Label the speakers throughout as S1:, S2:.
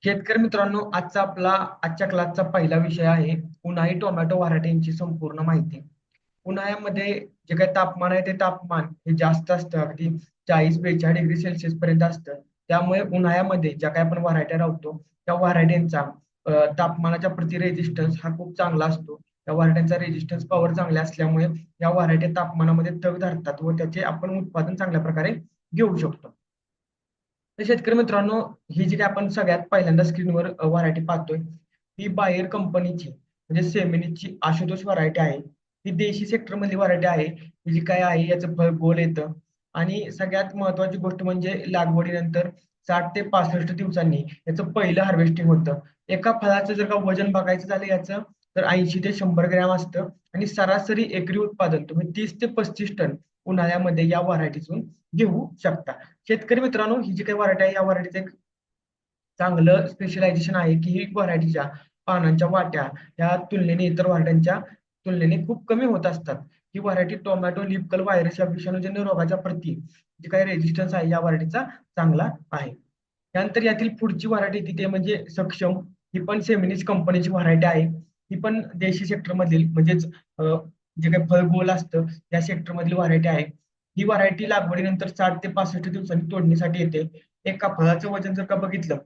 S1: शेतकरी मित्रांनो, आजच्या क्लासचा पहिला विषय आहे उन्हाळी टोमॅटो व्हरायटींची संपूर्ण माहिती. उन्हाळ्यामध्ये जे काही तापमान आहे ते तापमान हे जास्त असतं, अगदी 40-42 डिग्री सेल्सिअस पर्यंत असतं. त्यामुळे उन्हाळ्यामध्ये ज्या काही आपण व्हरायट्या लावतो, त्या व्हरायटींचा तापमानाच्या प्रति रेझिस्टन्स हा खूप चांगला असतो. त्या व्हरायट्यांचा रेझिस्टन्स पॉवर चांगल्या असल्यामुळे या व्हरायटी तापमानामध्ये तग धरतात व त्याचे आपण उत्पादन चांगल्या प्रकारे घेऊ शकतो. तर शेतकरी मित्रांनो, ही जी काही आपण सगळ्यात पहिल्यांदा स्क्रीनवर व्हरायटी पाहतोय, ही बायर कंपनीची म्हणजे सेमिनीची आशुतोष व्हरायटी आहे. ही देशी सेक्टरमधली व्हरायटी आहे. ही जी काय आहे याचं फळ गोल येतं आणि सगळ्यात महत्त्वाची गोष्ट म्हणजे लागवडीनंतर 60 ते 65 दिवसांनी याचं पहिलं हार्वेस्टिंग होतं. एका फळाचं जर का वजन बघायचं झालं याचं, तर 80 ते 100 ग्रॅम असतं आणि सरासरी एकरी उत्पादन तुम्ही 30 ते 35 टन उन्हाळ्यामध्ये या व्हरायटीतून घेऊ शकता. शेतकरी मित्रांनो, ही जी काही व्हरायटी आहे, या व्हरायटीचं एक चांगलं स्पेशलायझेशन आहे, की ही व्हरायटीच्या पानांच्या वाट्या ह्या तुलनेने इतर व्हरायट्यांच्या तुलनेने खूप कमी होत असतात. ही variety tomato leaf curl virus या विषाणूजन्य रोगाच्या प्रती जे काही रेझिस्टन्स आहे या व्हरायटीचा चांगला आहे. त्यानंतर यातील पुढची व्हरायटी तिथे म्हणजे सक्षम. ही पण सेमिनिस कंपनीची व्हरायटी आहे. ही पण देशी सेक्टरमधील म्हणजेच जे काही फळ गोल असतं या सेक्टरमधली व्हरायटी आहे. ही व्हरायटी लागवडीनंतर 60 ते 65 दिवसांनी तोडणीसाठी येते. एका फळाचं वजन जर का बघितलं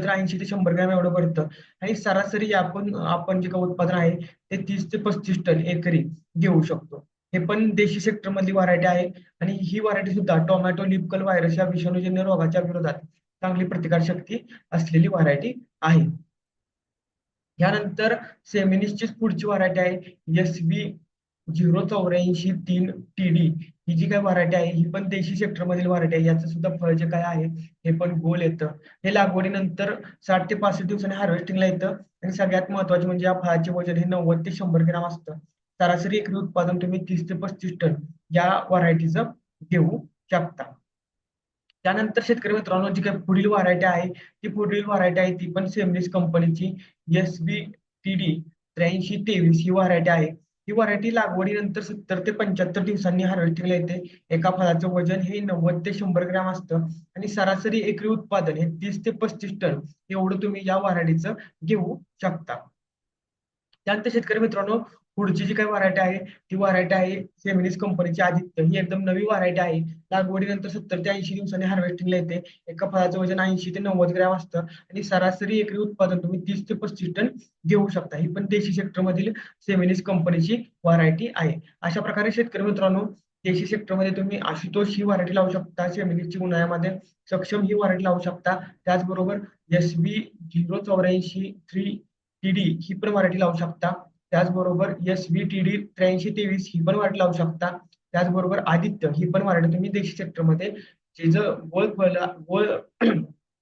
S1: तर 80 ते 100 ग्रॅम एवढं भरतं आणि सरासरी आपण आपण जे काही उत्पादन आहे ते 30 ते 35 टन एकरी घेऊ शकतो. हे पण देशी सेक्टरमधली व्हरायटी आहे आणि ही व्हरायटी सुद्धा टोमॅटो लीफ कर्ल व्हायरस या विषाणूजन्य रोगाच्या विरोधात चांगली प्रतिकारशक्ती असलेली व्हरायटी आहे. यानंतर सेमिनिसचीच पुढची व्हरायटी आहे SB 084 TD. ही जी काही व्हरायटी आहे ही पण देशी सेक्टरमधील व्हरायटी आहे. याचं सुद्धा फळ जे काय आहे हे पण गोल येतं. हे लागवडीनंतर 60 ते 65 दिवसांनी हार्वेस्टिंगला येतं आणि सगळ्यात महत्त्वाचे म्हणजे या फळाचे वजन हे 90 ते 100 ग्रॅम असतं. सरासरी एकरी उत्पादन तुम्ही 30 ते 35 टन या व्हरायटीचं घेऊ शकता. त्यानंतर शेतकरी मित्रांनो, जी काही पुढील व्हरायटी आहे, ती पुढील व्हरायटी आहे ती पण सेमरीज कंपनीची SB TD 8323 ही व्हरायटी आहे. ही व्हरायटी लागवडीनंतर 70 ते 75 दिवसांनी हार्वेस्टिंगला येते. एका फळाचं वजन हे 90 ते 100 ग्रॅम असतं आणि सरासरी एकरी उत्पादन हे 30 ते 35 टन एवढं तुम्ही या व्हरायटीचं घेऊ शकता. त्यानंतर शेतकरी मित्रांनो, पुढची जी काही व्हरायटी आहे, ती व्हरायटी आहे फेमिनिस्ट कंपनीची आदित्य. ही एकदम नवी व्हरायटी आहे. लागवडीनंतर 70 ते 80 दिवसांनी हार्वेस्टिंगला येते. एका फळाचं वजन 80 ते 90 ग्रॅम असतं आणि सरासरी एकरी उत्पादन तुम्ही 30 ते 35 टन घेऊ शकता. ही पण देशी सेक्टरमधील फेमिनिस्ट कंपनीची व्हरायटी आहे. अशा प्रकारे शेतकरी मित्रांनो, देशी सेक्टरमध्ये तुम्ही आशुतोष ही व्हरायटी लावू शकता. फेमिनिस्टची उन्हाळ्यामध्ये सक्षम ही व्हरायटी लावू शकता. त्याचबरोबर SB 084 TD ही पण व्हरायटी लावू शकता. त्याचबरोबर SVTD 8323 ही पण व्हरायटी लावू शकता. त्याचबरोबर आदित्य ही पण व्हरायटी तुम्ही देशी सेक्टरमध्ये जिचं गोल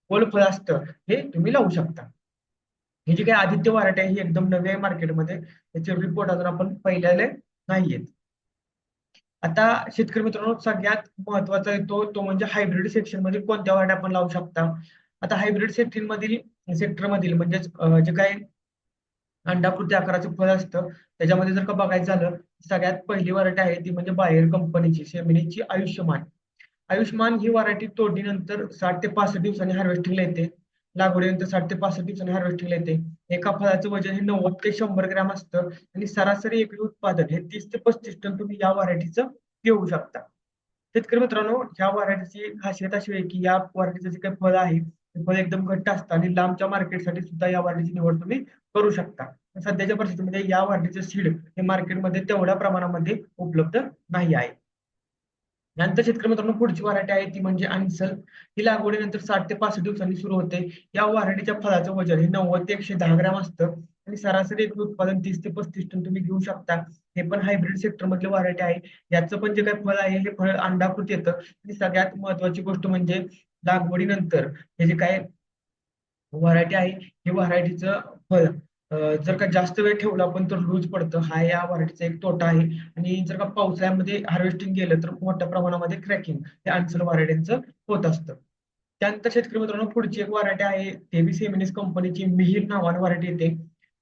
S1: गोल फळ असतं हे तुम्ही लावू शकता. ही जी काही आदित्य व्हरायटी आहे ही एकदम नवी आहे मार्केटमध्ये. त्याचे रिपोर्ट अजून आपण पाहिलेले नाहीयेत. आता शेतकरी मित्रांनो, सगळ्यात महत्वाचा येतो तो म्हणजे हायब्रिड सेक्शनमध्ये कोणत्या व्हरायटी आपण लावू शकता. आता हायब्रिड सेक्टरमधील म्हणजेच जे काही अंडाकृती आकाराचं फळ असतं. त्याच्यामध्ये जर का बघायचं झालं, सगळ्यात पहिली व्हरायटी आहे ती म्हणजे बायर कंपनीची सेमिनीची आयुष्यमान. आयुष्यमान ही व्हरायटी तोडणीनंतर 60 ते 65 दिवसांनी हार्वेस्टिंगला येते. लागवडीनंतर 60 ते 65 दिवसांनी हार्वेस्टिंगला येते. एका फळाचं वजन हे 90 ते 100 ग्रॅम असतं आणि सरासरी एकरी उत्पादन हे 30 ते 35 टन तुम्ही या व्हरायटीचं घेऊ शकता. शेतकरी मित्रांनो, ह्या व्हरायटीची खासियत अशी आहे, की या व्हरायटीचं जे काही फळ आहे, ते फळ एकदम घट्ट असतं आणि लांबच्या मार्केटसाठी सुद्धा या व्हरायटीची निवड तुम्ही करू शकता. सध्याच्या परिस्थितीमध्ये या व्हरायटीचं सीड हे मार्केटमध्ये तेवढ्या प्रमाणामध्ये उपलब्ध नाही आहे. त्यानंतर शेतकरी मित्रांनो, पुढची व्हरायटी आहे ती म्हणजे अन्सल. ही लागवडीनंतर 60 ते 65 दिवसांनी सुरू होते. या व्हरायटीच्या फळाचं वजन हे 90 ते 110 ग्रॅम असतं आणि सरासरी एकरी उत्पादन 30 ते 35 टन तुम्ही घेऊ शकता. हे पण हायब्रिड सेक्टरमधली व्हरायटी आहे. याचं पण जे काही फळ आहे हे फळ अंडाकृत येतं आणि सगळ्यात महत्त्वाची गोष्ट म्हणजे लागवडीनंतर हे जे काही व्हरायटी आहे, ही व्हरायटीचं फळ जर का जास्त वेळ ठेवलं आपण तर लूज पडतं. हा या व्हरायटीचा एक तोटा आहे आणि जर का पावसाळ्यामध्ये हार्वेस्टिंग केलं तर मोठ्या प्रमाणामध्ये क्रॅकिंग हे अन्सल व्हरायटीचं होत असतं. त्यानंतर शेतकरी मित्रांनो, पुढची एक व्हरायटी आहे तेबी सेमिनिस कंपनीची मिहीर नावानं व्हरायटी येते.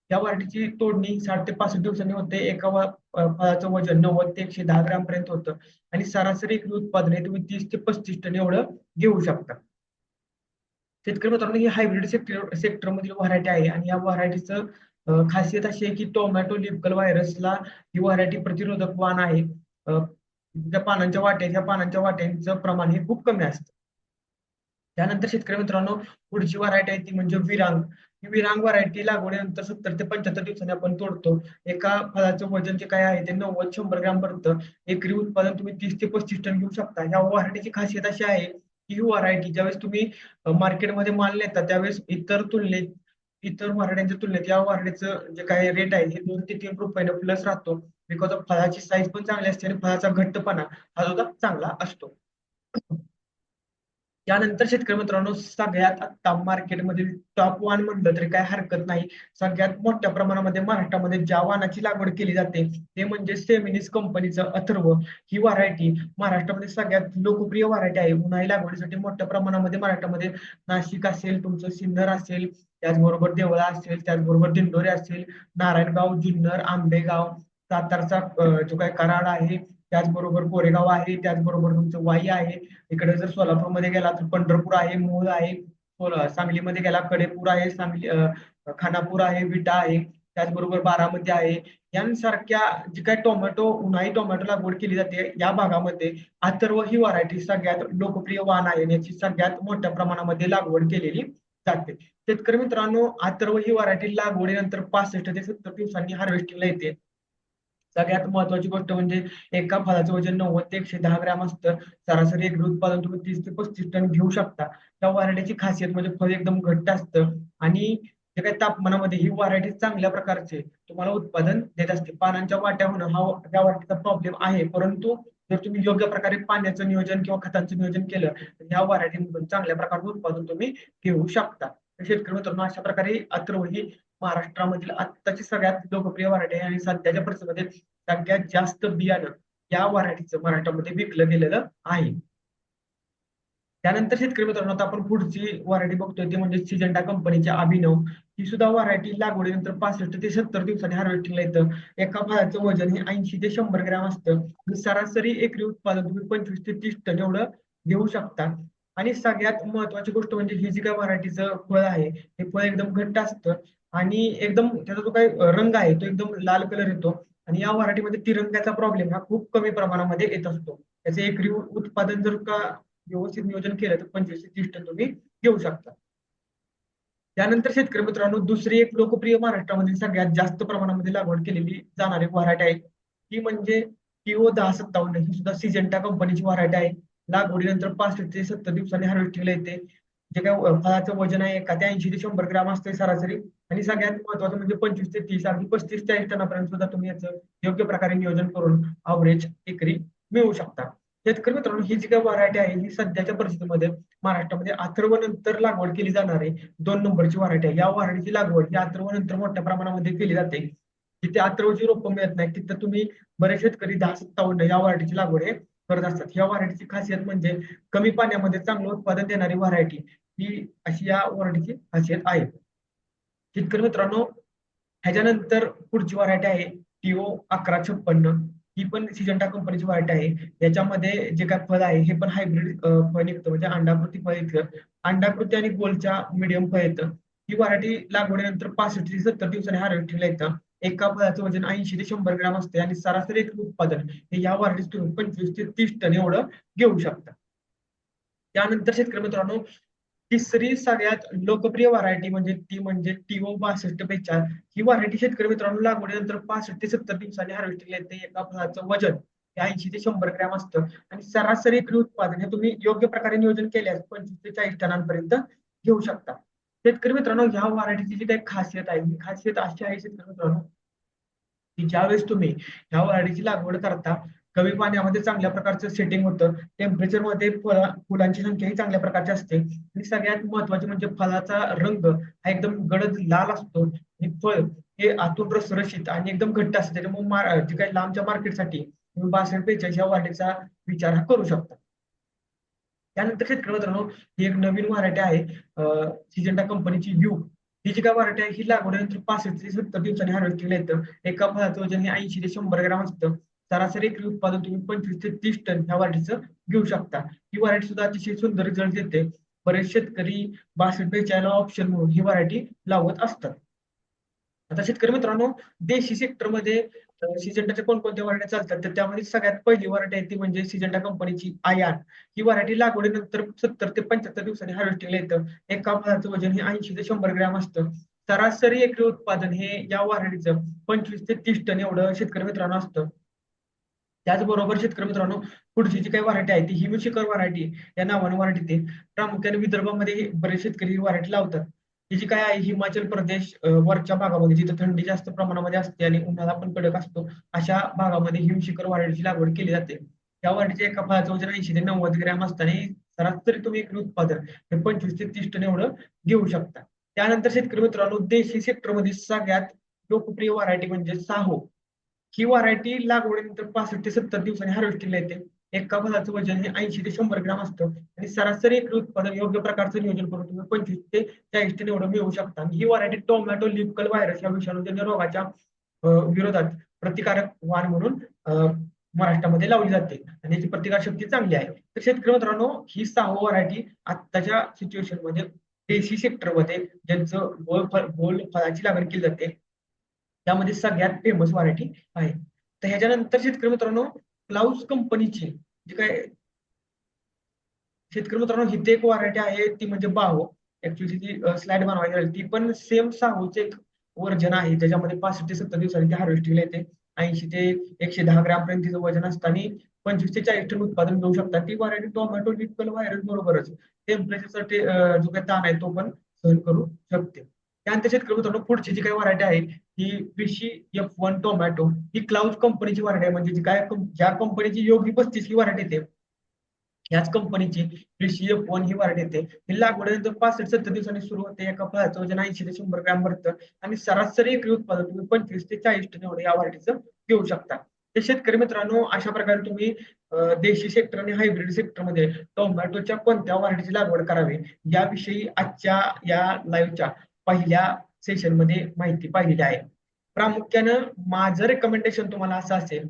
S1: या व्हरायटीची तोडणी 60 ते 65 दिवसांनी होते. फळाचं वजन 90 ते 110 ग्रॅम पर्यंत होतं आणि सरासरी एकरी उत्पादन हे तुम्ही 30 ते 35 टन एवढं घेऊ शकता. शेतकरी मित्रांनो, ही हायब्रिड सेक्टर मधील व्हरायटी आहे आणि या व्हरायटीचं खासियत अशी आहे की टोमॅटो लिपकल व्हायरसला ही व्हरायटी प्रतिरोधक वाण आहे. अ, त्या पानांच्या वाट्या ह्या पानांच्या वाट्यांचं प्रमाण हे खूप कमी असतं. त्यानंतर शेतकरी मित्रांनो, पुढची व्हरायटी आहे ती म्हणजे विरांग. ही विरांग व्हरायटी लागवडीनंतर 70 ते 75 दिवसांनी आपण तोडतो. एका फळाचं वजन जे काय आहे ते 90-100 ग्रॅम पर्यंत एकरी उत्पादन तुम्ही 30 ते 35 टन घेऊ शकता. या व्हरायटीची खासियत अशी आहे की ही व्हरायटी ज्यावेळेस तुम्ही मार्केटमध्ये माल नेता त्यावेळेस इतर व्हरायट्यांच्या तुलनेत या व्हरायटीचं जे काही रेट आहे हे 2 ते 3 रुपयानं प्लस राहतो. बिकॉज ऑफ फळाची साईज पण चांगली असते आणि फळाचा घट्टपणा हा सुद्धा चांगला असतो. त्यानंतर शेतकरी मित्रांनो, सगळ्यात आता मार्केटमध्ये टॉप वन म्हटलं तरी काही हरकत नाही. सगळ्यात मोठ्या प्रमाणामध्ये महाराष्ट्रामध्ये ज्या वाणाची लागवड केली जाते ते म्हणजे सेमिनिस कंपनीचं अथर्व. ही व्हरायटी महाराष्ट्रामध्ये सगळ्यात लोकप्रिय व्हरायटी आहे. उन्हाळी लागवडीसाठी मोठ्या प्रमाणामध्ये महाराष्ट्रामध्ये नाशिक असेल, तुमचं सिन्नर असेल, त्याचबरोबर देवळा असेल, त्याचबरोबर दिंडोरी असेल, नारायणगाव, जुन्नर, आंबेगाव, सातारचा जो काही कराड आहे, त्याचबरोबर कोरेगाव आहे, त्याचबरोबर तुमचं वाई आहे. इकडे जर सोलापूरमध्ये गेला तर पंढरपूर आहे, मोहोळ आहे. सांगलीमध्ये गेला कडेपूर आहे, खानापूर आहे, विटा आहे, त्याचबरोबर बारामती आहे. यांसारख्या जी काही उन्हाळी टोमॅटो लागवड केली जाते या भागामध्ये अथर्व ही व्हरायटी सगळ्यात लोकप्रिय वाण आहे आणि याची सगळ्यात मोठ्या प्रमाणामध्ये लागवड केलेली जाते. शेतकरी मित्रांनो, अथर्व ही व्हरायटी लागवडीनंतर 65 ते 70 दिवसांनी हार्वेस्टिंगला येते. सगळ्यात महत्वाची गोष्ट म्हणजे एका फळाचं वजन 90 ते 110 ग्रॅम असतं. सरासरी एकरी उत्पादन तुम्ही 30 ते 35 टन घेऊ शकता. त्या व्हरायटीची खासियत म्हणजे फळ एकदम घट्ट असतं आणि जे काही तापमानामध्ये ही व्हरायटी चांगल्या प्रकारचे तुम्हाला उत्पादन देत असते. पानांच्या वाट्या होणं हा त्या व्हरायटीचा प्रॉब्लेम आहे, परंतु जर तुम्ही योग्य प्रकारे पाण्याचं नियोजन किंवा खतांचं नियोजन केलं तर या व्हरायटीमधून चांगल्या प्रकारचं उत्पादन तुम्ही घेऊ शकता. तर शेतकरी मित्रांनो, अशा प्रकारे अथर्व ही महाराष्ट्रामधील आत्ताची सगळ्यात लोकप्रिय व्हरायटी आहे आणि सध्याच्या परिस्थितीमध्ये सगळ्यात जास्त बियाणं या व्हरायटीचं महाराष्ट्रामध्ये विकलं गेलेलं आहे. त्यानंतर शेतकरी मित्रांनो, आता आपण पुढची व्हरायटी बघतोय ती म्हणजे सिजंटा कंपनीची अभिनव. ही सुद्धा व्हरायटी लागवडीनंतर 65 ते 70 दिवसांनी हार्वेस्टिंगला येतं. एका फळाचं वजन हे 80 ते 100 ग्रॅम असतं आणि सरासरी एकरी उत्पादन तुम्ही 25 ते 30 टन एवढं घेऊ शकता. आणि सगळ्यात महत्वाची गोष्ट म्हणजे ही जी काही व्हरायटीचं फळ आहे हे फळ एकदम घट्ट असतं आणि एकदम त्याचा जो काही रंग आहे तो एकदम लाल कलर येतो आणि या व्हरायटीमध्ये तिरंगाचा प्रॉब्लेम हा खूप कमी प्रमाणामध्ये येत असतो. त्याचे एकरी उत्पादन जर का व्यवस्थित नियोजन केलं तर 25 ते 30 टन तुम्ही घेऊ शकता. त्यानंतर शेतकरी मित्रांनो, दुसरी एक लोकप्रिय महाराष्ट्रामध्ये सगळ्यात जास्त प्रमाणामध्ये लागवड केलेली जाणारी व्हरायटी आहे ती म्हणजे टीओ 1057. ही सुद्धा सिजेंटा कंपनीची व्हरायटी आहे. लागवडीनंतर 65 ते 70 दिवसांनी हार्वेस्टिंगला येते. जे काय फळाचं वजन आहे का ते 80 ते 100 ग्रॅम असते सरासरी आणि सगळ्यात महत्वाचं म्हणजे 25 ते 30 अगदी 35-40 टनापर्यंत सुद्धा तुम्ही याचं योग्य प्रकारे नियोजन करून अवरेज एकरी मिळवू शकता. शेतकरी मित्रांनो, ही जी काही व्हरायटी आहे ही सध्याच्या परिस्थितीमध्ये महाराष्ट्रामध्ये अथर्व नंतर लागवड केली जाणार आहे 2 नंबरची व्हरायटी आहे. या व्हरायटीची लागवड ही अथर्व नंतर मोठ्या प्रमाणामध्ये केली जाते. जिथे अथर्वची रोपं मिळत नाही तिथं तुम्ही बरेच शेतकरी 1057 या व्हरायटीची लागवड हे करत असतात. या व्हरायटीची खासियत म्हणजे कमी पाण्यामध्ये चांगलं उत्पादन देणारी व्हरायटी ही अशी या व्हरायटीची खासियत आहे. शेतकरी मित्रांनो, ह्याच्यानंतर पुढची व्हरायटी आहे टीओ 1156. ही पण सिजंटा कंपनीची व्हरायटी आहे. याच्यामध्ये जे काय फळ आहे हे पण हायब्रिड फळ निघतं म्हणजे अंडाकृती फळ येतं. अंडाकृती आणि गोलच्या मीडियम फळ येतं. ही व्हरायटी लागवडीनंतर 65 ते 70 दिवसांनी हार्वेस्टिंगला येतं. एका फळाचं वजन 80 ते 100 ग्रॅम असते आणि सरासरी एक उत्पादन हे या व्हरायटीत तुम्ही 25 ते 30 टन एवढं घेऊ शकता. त्यानंतर शेतकरी मित्रांनो, तिसरी सगळ्यात लोकप्रिय व्हरायटी म्हणजे ती म्हणजे टीओ 6242. ही व्हरायटी शेतकरी मित्रांनो लागवडीनंतर 65 ते 70 दिवसांनी हार्वेस्टिंगला येते. एका फळाचं वजन हे 80 ते 100 ग्रॅम असतं आणि सरासरी एकरी उत्पादन हे तुम्ही योग्य प्रकारे नियोजन केल्यास 25 ते 40 टनांपर्यंत घेऊ शकता. शेतकरी मित्रांनो, ह्या व्हरायटीची जी काही खासियत आहे ही खासियत अशी आहे शेतकरी मित्रांनो की ज्यावेळेस तुम्ही ह्या व्हरायटीची लागवड करता, कमी पाण्यामध्ये चांगल्या प्रकारचं सेटिंग होतं. टेम्परेचरमध्ये फुलांची संख्या ही चांगल्या प्रकारची असते आणि सगळ्यात महत्त्वाचे म्हणजे फळाचा रंग हा एकदम गडद लाल असतो आणि फळ हे आतून रसरशीत आणि एकदम घट्ट असतं. त्याच्यामुळे जे काही लांबच्या मार्केटसाठी तुम्ही 62-42 या व्हरायटीचा विचार हा करू शकता. त्यानंतर शेतकरी मित्रांनो, ही एक नवीन व्हरायटी आहे सिजंटा कंपनीची व्यू. ही जी काय व्हरायटी आहे ही लागवडीनंतर 65 ते 70 दिवसांनी हार्वेस्टिंगला येतं. एका फळाचं वजन हे 80 ते 100 ग्रॅम असतं. सरासरी एकरी उत्पादन तुम्ही 25 ते 30 टन ह्या व्हरायटीचं घेऊ शकता. ही व्हरायटी सुद्धा अतिशय सुंदर रिझल्ट देते. बरेच शेतकरी 62-42 ऑप्शन म्हणून ही व्हरायटी लावत असतात. आता शेतकरी मित्रांनो, देशी सेक्टरमध्ये सिजंटाच्या कोणकोणत्या व्हरायटी चालतात, तर त्यामध्ये सगळ्यात पहिली व्हरायटी आहे ती म्हणजे सिजंटा कंपनीची आयान. ही व्हरायटी लागवडीनंतर 70 ते 75 दिवसांनी हार्वेस्टिंगला येतं. एका फळाचं वजन हे 80 ते 100 ग्रॅम असतं. सरासरी एकरी उत्पादन हे या व्हरायटीचं 25 ते 30 टन एवढं शेतकरी मित्रांनो असतं. त्याचबरोबर शेतकरी मित्रांनो, पुढची जी काही व्हरायटी आहे ती हिमशिखर व्हरायटी या नावाने व्हरायटी ते प्रामुख्याने विदर्भामध्ये बरेच शेतकरी ही व्हरायटी लावतात. ही जी काय आहे हिमाचल प्रदेश वरच्या भागामध्ये जिथे थंडी जास्त प्रमाणामध्ये असते आणि उन्हाळा पण कडक असतो, अशा भागामध्ये हिमशिखर व्हरायटीची लागवड केली जाते. या व्हरायटीच्या एका फळाचं वजन 80 ते 90 ग्रॅम असतं आणि सरासरी तुम्ही एकरी उत्पादन हे 25 ते 30 टन एवढं घेऊ शकता. त्यानंतर शेतकरी मित्रांनो, देशी सेक्टरमध्ये सगळ्यात लोकप्रिय व्हरायटी म्हणजे साहो. ही व्हरायटी लागवडीनंतर 65 ते 70 दिवसांनी हार्वेस्टिंगला येते. एका फळाचं वजन हे 80 ते 100 ग्रॅम असतं आणि सरासरी एकरी उत्पादन योग्य प्रकारचं नियोजन करून तुम्ही 25 ते 40 टन एवढं मिळवू शकता. आणि ही variety tomato leaf curl virus या विषाणूजन्य रोगाच्या विरोधात प्रतिकारक वाण म्हणून महाराष्ट्रामध्ये लावली जाते आणि याची प्रतिकारशक्ती चांगली आहे. तर शेतकरी मित्रांनो, ही 6 व्हरायटी आत्ताच्या सिच्युएशनमध्ये देशी सेक्टरमध्ये ज्यांचं गोल फळाची लागवड केली जाते त्यामध्ये सगळ्यात फेमस व्हरायटी आहे. तर ह्याच्यानंतर शेतकरी मित्रांनो, क्लाउस कंपनीची जी काय शेतकरी मित्रांनो हिथे एक व्हरायटी आहे ती म्हणजे बाहो. ऍक्च्युली ती स्लाइड बनवायची राहिली. ती पण सेम साहूचे एक व्हर्जन आहे त्याच्यामध्ये 65 ते 70 दिवसांनी ती हार्वेस्टिंगला येते. 80 ते 110 ग्रॅम पर्यंत तिचं वजन असतं आणि 25 ते 40 टन उत्पादन घेऊ शकतात. ती व्हरायटी टोमॅटो लिपकल व्हायरस बरोबरच टेम्परेचरसाठी जो काही ताण आहे तो पण सहन करू शकते. त्यानंतर शेतकरी मित्रांनो पुढची जी काही व्हरायटी आहे ती कृषी F1 टोमॅटो ही क्लाउड कंपनीची व्हरायटी आहे म्हणजे जी काय ज्या कंपनीची योगी 35 ही व्हरायटी येते याच कंपनीची कृषी F1 ही व्हरायटी येते. ही लागवडीनंतर 65-70 दिवसांनी सुरू होते. एका फळाचं वजन 80 ते 100 ग्रॅम भरतं आणि सरासरी एकरी उत्पादन तुम्ही 25 ते 40 टन एवढं या व्हरायटीचं घेऊ शकता. तर शेतकरी मित्रांनो, अशा प्रकारे तुम्ही देशी सेक्टर आणि हायब्रिड सेक्टरमध्ये टोमॅटोच्या कोणत्या व्हरायटीची लागवड करावी याविषयी आजच्या या लाईव्हच्या पहिल्या सेशनमध्ये माहिती पाहिलेली आहे. प्रामुख्यानं माझं रेकमेंडेशन तुम्हाला असं असेल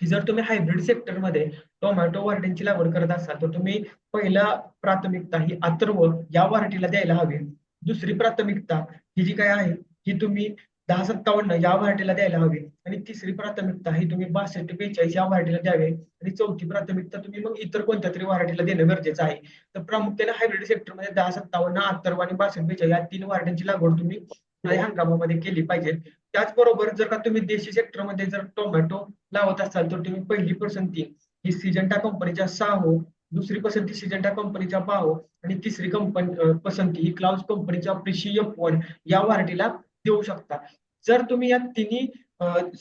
S1: की जर तुम्ही हायब्रिड सेक्टरमध्ये टोमॅटो व्हरायटीची लागवड करत असाल, तर तुम्ही पहिला प्राथमिकता ही अथर्व या व्हरायटीला द्यायला हवी. दुसरी प्राथमिकता ही जी काय आहे, ही तुम्ही 1057 या व्हरायटीला द्यायला हवी आणि तिसरी प्राथमिकता ही तुम्ही 6242 या व्हरायटीला द्यावी आणि चौथी प्राथमिकता तुम्ही मग इतर कोणत्या तरी व्हरायटीला देणं गरजेचं आहे. तर प्रामुख्याने हायब्रिड सेक्टरमध्ये 1057, अथर्व आणि 6242 या 3 व्हरायटींची लागवड तुम्ही उन्हाळी हंगामामध्ये केली पाहिजे. त्याचबरोबर जर का तुम्ही देशी सेक्टरमध्ये जर टोमॅटो लावत असाल तर तुम्ही पहिली पसंती ही सिजंटा कंपनीच्या साहो, दुसरी पसंती सिजंटा कंपनीच्या बाहो आणि तिसरी पसंती ही क्लाउस कंपनीच्या प्रिशी F1 या व्हरायटीला देऊ शकता. जर तुम्ही या तिन्ही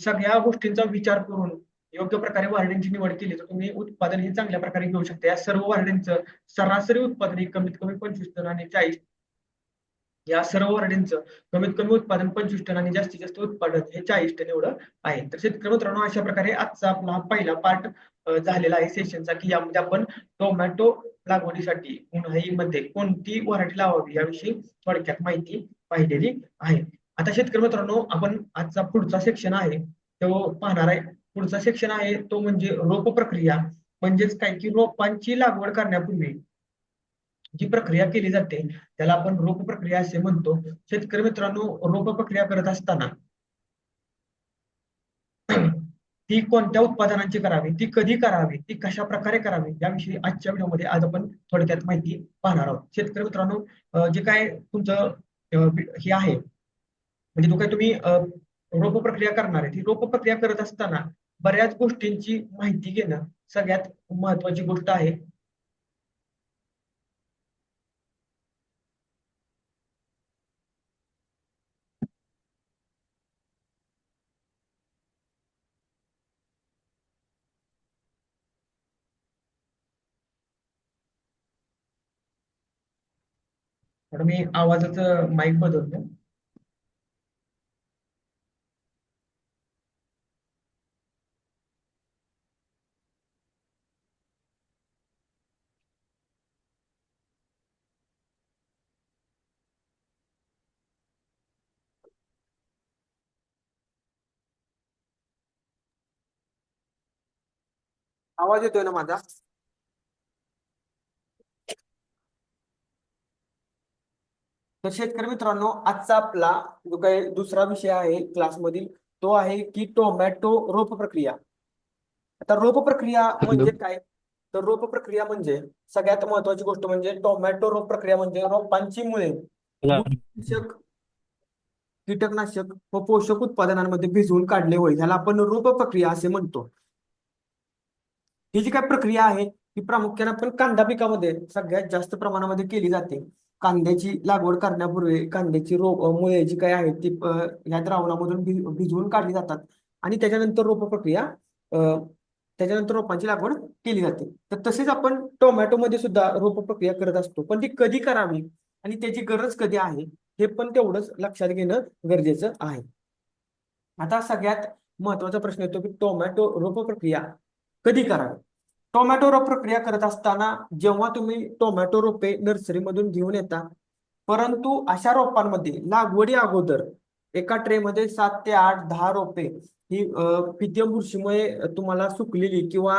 S1: सगळ्या गोष्टींचा विचार करून योग्य प्रकारे व्हरायटींची निवड केली तर तुम्ही उत्पादन हे चांगल्या प्रकारे घेऊ शकता. या सर्व व्हरायटींचं सरासरी उत्पादन हे कमीत कमी 25 टन आणि 40 या सर्व व्हरायटींचं कमीत कमी उत्पादन 25 टन आणि जास्तीत जास्त उत्पादन हे 40 टन एवढं आहे. तर शेतकरी मित्रांनो, अशा प्रकारे आजचा आपला पहिला पार्ट झालेला आहे सेशनचा की यामध्ये आपण टोमॅटो लागवडीसाठी उन्हाळीमध्ये कोणती व्हरायटी लावावी याविषयी थोडक्यात माहिती पाहिलेली आहे. आता शेतकरी मित्रांनो, आपण आजचा पुढचा सेक्शन आहे तो पाहणार आहे. पुढचा सेक्शन आहे तो म्हणजे रोप प्रक्रिया. म्हणजेच काय की रोपांची लागवड करण्यापूर्वी जी प्रक्रिया केली जाते त्याला आपण रोप प्रक्रिया असे म्हणतो. शेतकरी मित्रांनो, रोप प्रक्रिया करत असताना ती कोणत्या उत्पादनांची करावी, ती कधी करावी, ती कशा प्रकारे करावी याविषयी आजच्या व्हिडिओमध्ये आज आपण थोडक्यात माहिती पाहणार आहोत. शेतकरी मित्रांनो, जे काय तुमचं हे आहे म्हणजे जो काही तुम्ही रोप प्रक्रिया करणार आहे ती रोप प्रक्रिया करत असताना बऱ्याच गोष्टींची माहिती घेणं सगळ्यात महत्वाची गोष्ट आहे. तर मी आवाजाचं माईक बदलतो. आवाज येतोय ना माझा?
S2: तर शेतकरी मित्रांनो, आजचा आपला जो काही दुसरा विषय आहे क्लासमधील तो आहे की टोमॅटो रोप प्रक्रिया. आता रोप प्रक्रिया
S3: हॅलो.
S2: म्हणजे काय? तर रोप प्रक्रिया म्हणजे सगळ्यात महत्वाची गोष्ट म्हणजे टोमॅटो रोप प्रक्रिया म्हणजे रोपांची मुळे बुरशीनाशक, कीटकनाशक व पोषक उत्पादनांमध्ये भिजवून काढले होईल, ह्याला आपण रोप प्रक्रिया असे म्हणतो. ही जी काय प्रक्रिया आहे ही प्रामुख्याने आपण कांदा पिकामध्ये सगळ्यात जास्त प्रमाणामध्ये केली जाते. कांद्याची लागवड करण्यापूर्वी कांद्याची मुळे जी काय आहेत ती या द्रावणामधून भिजवून काढली जातात आणि त्याच्यानंतर रोप प्रक्रिया अ, त्याच्यानंतर रोपांची लागवड केली जाते. तर तसेच आपण टोमॅटोमध्ये सुद्धा रोप प्रक्रिया करत असतो, पण ती कधी करावी आणि त्याची गरज कधी आहे हे पण तेवढंच लक्षात घेणं गरजेचं आहे. आता सगळ्यात महत्वाचा प्रश्न येतो की टोमॅटो रोप प्रक्रिया कधी करावी. टोमॅटो रोप प्रक्रिया करत असताना जेव्हा तुम्ही टोमॅटो रोपे नर्सरीमधून घेऊन येता, परंतु अशा रोपांमध्ये लागवडी अगोदर एका ट्रेमध्ये 7 ते 8 10 रोपे ही पितीय बुरशीमुळे तुम्हाला सुकलेली किंवा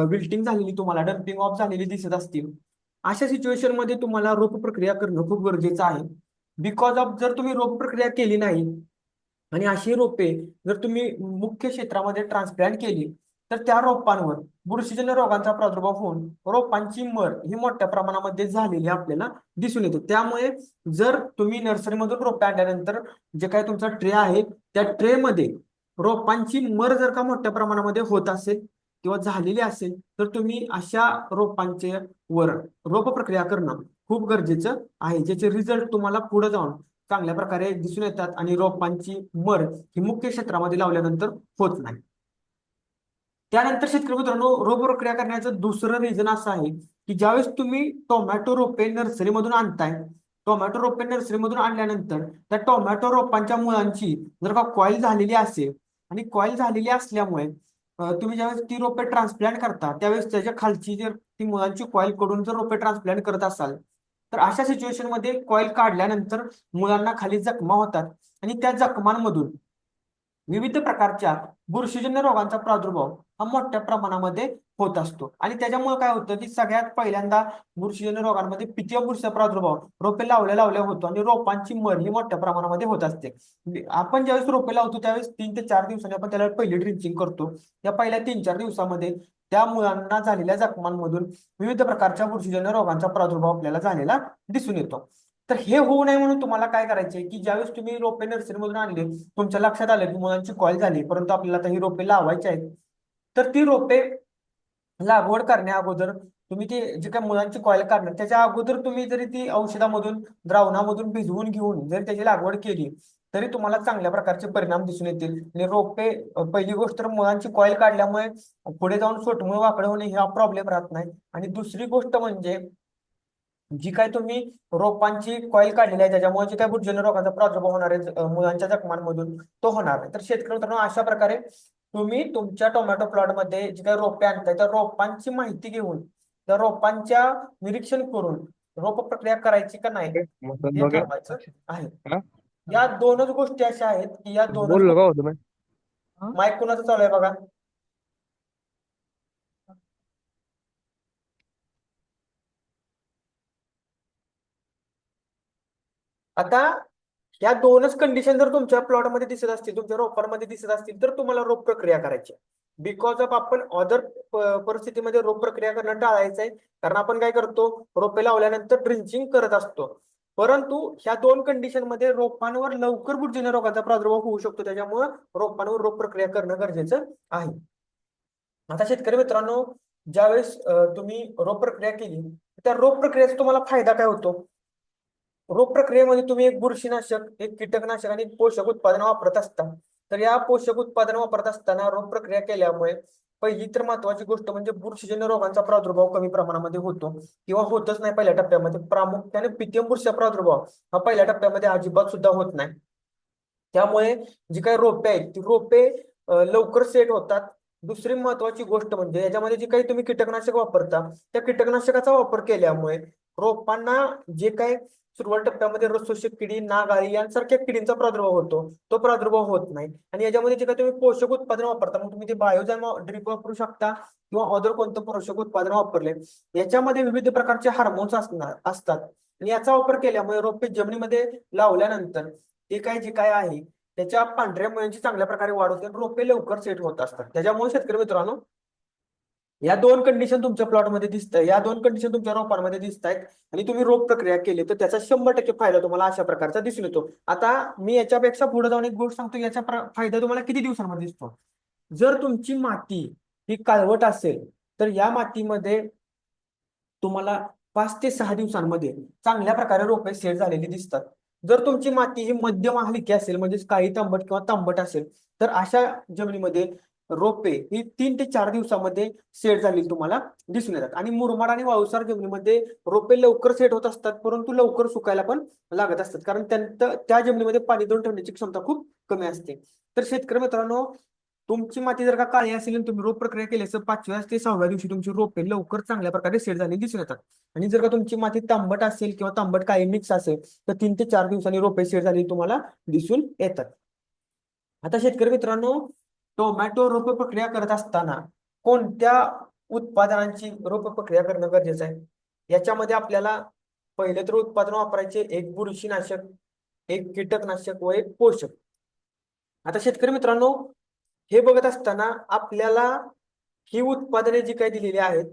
S2: विल्टिंग झालेली, तुम्हाला डम्पिंग ऑफ झालेली दिसत असतील. अशा सिच्युएशन मध्ये तुम्हाला रोप प्रक्रिया करणं खूप गरजेचं आहे. बिकॉज ऑफ जर तुम्ही रोप प्रक्रिया केली नाही आणि अशी रोपे जर तुम्ही मुख्य क्षेत्रामध्ये ट्रान्सप्लांट केली तर त्या रोपांवर बुरशीजन्य रोगांचा प्रादुर्भाव होऊन रोपांची मर ही मोठ्या प्रमाणामध्ये झालेली आपल्याला दिसून येते. त्यामुळे जर तुम्ही नर्सरीमधून रोपे आणल्यानंतर जे काही तुमचा ट्रे आहे त्या ट्रेमध्ये रोपांची मर जर का मोठ्या प्रमाणामध्ये होत असेल किंवा झालेली असेल तर तुम्ही अशा रोपांचे वर रोप प्रक्रिया करणं खूप गरजेचं आहे, ज्याचे रिझल्ट तुम्हाला पुढे जाऊन चांगल्या प्रकारे दिसून येतात आणि रोपांची मर ही मुख्य क्षेत्रामध्ये लावल्यानंतर होत नाही. त्यानंतर शेतकरी मित्रांनो, रोप प्रक्रिया करण्याचं दुसरं रिझन असं आहे की ज्यावेळेस तुम्ही टोमॅटो रोपे नर्सरीमधून आणताय, टोमॅटो रोपे नर्सरीमधून आणल्यानंतर त्या टोमॅटो रोपांच्या मुळांची जर का कॉईल झालेली असेल आणि कॉईल झालेली असल्यामुळे तुम्ही ज्यावेळेस ती रोपे ट्रान्सप्लांट करता त्यावेळेस त्याच्या खालची जर ती मुळांची कॉईल कडून जर रोपे ट्रान्सप्लांट करत असाल तर अशा सिच्युएशन मध्ये कॉईल काढल्यानंतर मुळांना खाली जखमा होतात आणि त्या जखमांमधून विविध प्रकारच्या बुरशीजन्य रोगांचा प्रादुर्भाव हा मोठ्या प्रमाणामध्ये होत असतो आणि त्याच्यामुळे काय होतं की सगळ्यात पहिल्यांदा बुरशीजन्य रोगांमध्ये पितीय बुरशीचा प्रादुर्भाव रोपे लावल्या लावल्या होतो आणि रोपांची मर ही मोठ्या प्रमाणामध्ये होत असते. आपण ज्यावेळेस रोपे लावतो त्यावेळेस 3 ते 4 दिवसांनी आपण त्याला पहिली ड्रिंचिंग करतो. या पहिल्या 3-4 दिवसामध्ये त्या मुलांना झालेल्या जखमांमधून विविध प्रकारच्या बुरशीजन्य रोगांचा प्रादुर्भाव आपल्याला झालेला दिसून येतो. तर हे होऊ नये म्हणून तुम्हाला काय करायचे की ज्यावेळेस तुम्ही रोपे नर्सरीमधून आणले, तुमच्या लक्षात आलं की मुलांची कॉल झाली परंतु आपल्याला आता ही रोपे लावायची आहेत, तर ती रोपे लागवड करण्या अगोदर तुम्ही ती जी काही मुलांची कॉईल काढणार त्याच्या अगोदर तुम्ही जरी ती औषधामधून द्रावणामधून भिजवून घेऊन जरी त्याची लागवड केली तरी तुम्हाला चांगल्या प्रकारचे परिणाम दिसून येतील आणि रोपे पहिली गोष्ट तर मुलांची कॉईल काढल्यामुळे पुढे जाऊन सोटमुळे वाकडे होणे हा प्रॉब्लेम राहत नाही आणि दुसरी गोष्ट म्हणजे जी काय तुम्ही रोपांची कॉईल काढलेली आहे त्याच्यामुळे जे काय बुरशीजन्य रोगाचा प्रादुर्भाव होणार आहे मुलांच्या जखमांमधून तो होणार नाही. तर शेतकरी मित्रांनो, अशा प्रकारे तुम्ही तुमच्या टोमॅटो प्लॉट मध्ये जे काही रोपे आणताय त्या रोपांची माहिती घेऊन त्या रोपांच्या निरीक्षण करून रोप प्रक्रिया करायची का नाही
S3: मतलब
S2: हे
S3: बघा.
S2: ठरवायचं आहे.
S3: हा?
S2: या दोनच गोष्टी अशा आहेत की या दोनच
S3: बोललो का
S2: गोष्टी.
S3: होतं मी? हा?
S2: माईक कुणाचं चालू आहे बघा. आता या दोनच कंडिशन जर तुमच्या प्लॉटमध्ये दिसत असतील, तुमच्या रोपांमध्ये दिसत असतील तर तुम्हाला रोप प्रक्रिया करायची. बिकॉज ऑफ आपण अदर परिस्थितीमध्ये रोप प्रक्रिया करणं टाळायचं आहे, कारण आपण काय करतो रोपे लावल्यानंतर ड्रिंचिंग करत असतो. परंतु ह्या दोन कंडिशन मध्ये रोपांवर लवकर बुरशीजन्य रोगाचा प्रादुर्भाव होऊ शकतो, त्याच्यामुळे रोपांवर रोप प्रक्रिया करणं गरजेचं आहे. आता शेतकरी मित्रांनो, ज्यावेळेस तुम्ही रोप प्रक्रिया केली त्या रोप प्रक्रियेचा तुम्हाला फायदा काय होतो? रोप प्रक्रियेमध्ये तुम्ही एक बुरशीनाशक, एक कीटकनाशक आणि एक पोषक उत्पादन वापरत असता. तर या पोषक उत्पादन वापरत असताना रोप प्रक्रिया केल्यामुळे पहिली तर महत्वाची गोष्ट म्हणजे बुरशीजन्य रोगांचा प्रादुर्भाव कमी प्रमाणामध्ये होतो किंवा होतच नाही. पहिल्या टप्प्यामध्ये प्रामुख्याने पितियम बुरशीचा प्रादुर्भाव हा पहिल्या टप्प्यामध्ये अजिबात सुद्धा होत नाही. त्यामुळे जी काही रोपे आहेत ती रोपे लवकर सेट होतात. दुसरी महत्वाची गोष्ट म्हणजे याच्यामध्ये जे काही तुम्ही कीटकनाशक वापरता त्या कीटकनाशकाचा वापर केल्यामुळे रोपांना जे काही सुरुवात टप्प्यामध्ये रसशोषक किडी, नाग अळी यांसारख्या किडींचा प्रादुर्भाव होतो तो प्रादुर्भाव होत नाही. आणि याच्यामध्ये जे काही तुम्ही पोषक उत्पादन वापरता, मग तुम्ही ते बायोजन ड्रिप वापरू शकता किंवा अदर कोणतं पोषक उत्पादन वापरले, याच्यामध्ये विविध प्रकारचे हार्मोन्स असतात आणि याचा वापर केल्यामुळे रोपे जमिनीमध्ये लावल्यानंतर ते काय जे काय आहे त्याच्या पांढऱ्या मुळ्यांची चांगल्या प्रकारे वाढ होते आणि रोपे लवकर सेट होत असतात. त्याच्यामुळे शेतकरी मित्रांनो, या दोन कंडिशन तुमच्या प्लॉटमध्ये दिसत आहे, या दोन कंडिशन तुमच्या रोपांमध्ये दिसत आहेत आणि तुम्ही रोप प्रक्रिया केली तर त्याचा 100% फायदा तुम्हाला अशा प्रकारचा दिसून येतो. आता मी याच्यापेक्षा पुढे जाऊन एक गोष्ट सांगतो, याचा फायदा तुम्हाला किती दिवसांमध्ये दिसतो. जर तुमची माती ही काळवट असेल तर या मातीमध्ये तुम्हाला 5 ते 6 दिवसांमध्ये चांगल्या प्रकारे रोपे सेट झालेली दिसतात. जर तुमची माती ही मध्यम हलकी असेल, म्हणजे काही तांबट किंवा तांबट असेल, तर अशा जमिनीमध्ये रोपे ही 3 ते 4 दिवसामध्ये सेट झालेली तुम्हाला दिसून येतात. आणि मुरमाड आणि वाळूसार जमिनीमध्ये रोपे लवकर सेट होत असतात, परंतु लवकर सुकायला पण लागत असतात, कारण त्या जमिनीमध्ये पाणी धरून ठेवण्याची क्षमता खूप कमी असते. तर शेतकरी मित्रांनो, तुमची माती जर का काळी असेल आणि तुम्ही रोप प्रक्रिया केली तर 5व्या ते 6व्या दिवशी तुमची रोपे लवकर चांगल्या प्रकारे सेट झालेली दिसून येतात. आणि जर का तुमची माती तांबट असेल किंवा तांबट काळी मिक्स असेल तर 3 ते 4 दिवसांनी रोपे सेट झालेली तुम्हाला दिसून येतात. आता शेतकरी मित्रांनो, टोमॅटो रोप प्रक्रिया करत असताना कोणत्या उत्पादनांची रोप प्रक्रिया करणं गरजेचं आहे? याच्यामध्ये आपल्याला पहिले तर उत्पादन वापरायचे एक बुरशीनाशक, एक कीटकनाशक व एक पोषक. आता शेतकरी मित्रांनो, हे बघत असताना आपल्याला ही उत्पादने जी काही दिलेली आहेत,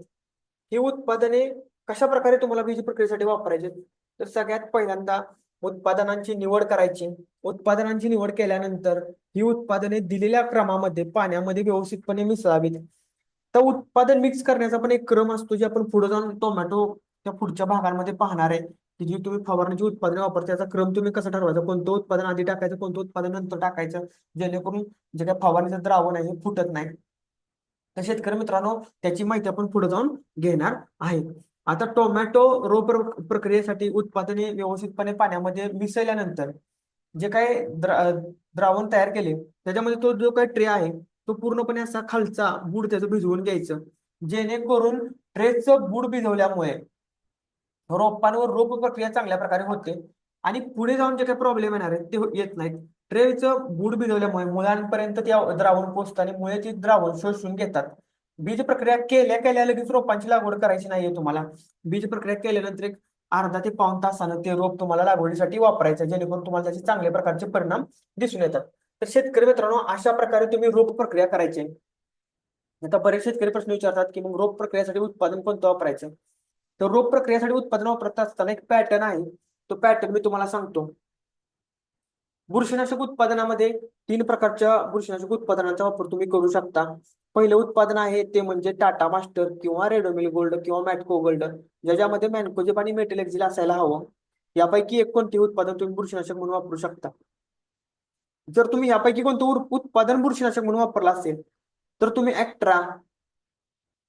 S2: ही उत्पादने कशा प्रकारे तुम्हाला बीज प्रक्रियेसाठी वापरायचे, तर सगळ्यात पहिल्यांदा उत्पादनांची निवड करायची. उत्पादनांची निवड केल्यानंतर ही उत्पादने दिलेल्या क्रमामध्ये पाण्यामध्ये व्यवस्थितपणे मिसळावीत. तर उत्पादन मिक्स करण्याचा पण एक क्रम असतो, जे आपण पुढे जाऊन टोमॅटोच्या पुढच्या भागांमध्ये पाहणार आहे, की जी तुम्ही फवारणीची उत्पादने वापरता त्याचा क्रम तुम्ही कसा ठरवायचा, कोणतं उत्पादन आधी टाकायचं, कोणतं उत्पादन नंतर टाकायचं, जेणेकरून जे काही फवारणीचं द्रावण आहे हे फुटत नाही. तर शेतकरी मित्रांनो, त्याची माहिती आपण पुढे जाऊन घेणार आहे. आता टोमॅटो रोप प्रक्रियेसाठी उत्पादने व्यवस्थितपणे पाण्यामध्ये मिसळल्यानंतर जे काही द्रावण तयार केले त्याच्यामध्ये तो जो काही ट्रे आहे तो पूर्णपणे असा खालचा बूड त्याचं भिजवून घ्यायचं, जेणेकरून ट्रेचं बूड भिजवल्यामुळे रोपांवर रोप प्रक्रिया चांगल्या प्रकारे होते आणि पुढे जाऊन जे काही प्रॉब्लेम येणार आहेत ते येत नाहीत. ट्रेचं बूड भिजवल्यामुळे मुळांपर्यंत ते द्रावण पोचतं आणि मुळे ते द्रावण शोषून घेतात. बीज प्रक्रिया केल्या केल्या लगेच रोपांची लागवड करायची नाहीये तुम्हाला. बीज प्रक्रिया केल्यानंतर एक अर्धा ते पाऊण तासानं ते रोप तुम्हाला लागवडीसाठी वापरायचं, जेणेकरून तुम्हाला त्याचे चांगल्या प्रकारचे परिणाम दिसून येतात. तर शेतकरी मित्रांनो, अशा प्रकारे तुम्ही रोप प्रक्रिया करायची. आता बरेच शेतकरी प्रश्न विचारतात की मग रोप प्रक्रियेसाठी उत्पादन कोणतं वापरायचं. तर रोप प्रक्रियेसाठी उत्पादन वापरत असताना एक पॅटर्न आहे, तो पॅटर्न मी तुम्हाला सांगतो. बुरशीनाशक उत्पादनामध्ये 3 प्रकारच्या बुरशीनाशक उत्पादनांचा वापर तुम्ही करू शकता. पहिलं उत्पादन आहे ते म्हणजे टाटा मास्टर किंवा रेडोमिल गोल्ड किंवा मॅटको गोल्ड, ज्याच्यामध्ये मॅनकोजेब आणि मेटलेक्झिल असायला हवं. यापैकी एक कोणतेही उत्पादन तुम्ही बुरशीनाशक म्हणून वापरू शकता. जर तुम्ही यापैकी कोणतं उत्पादन बुरशीनाशक म्हणून वापरला असेल तर तुम्ही ऍक्ट्रा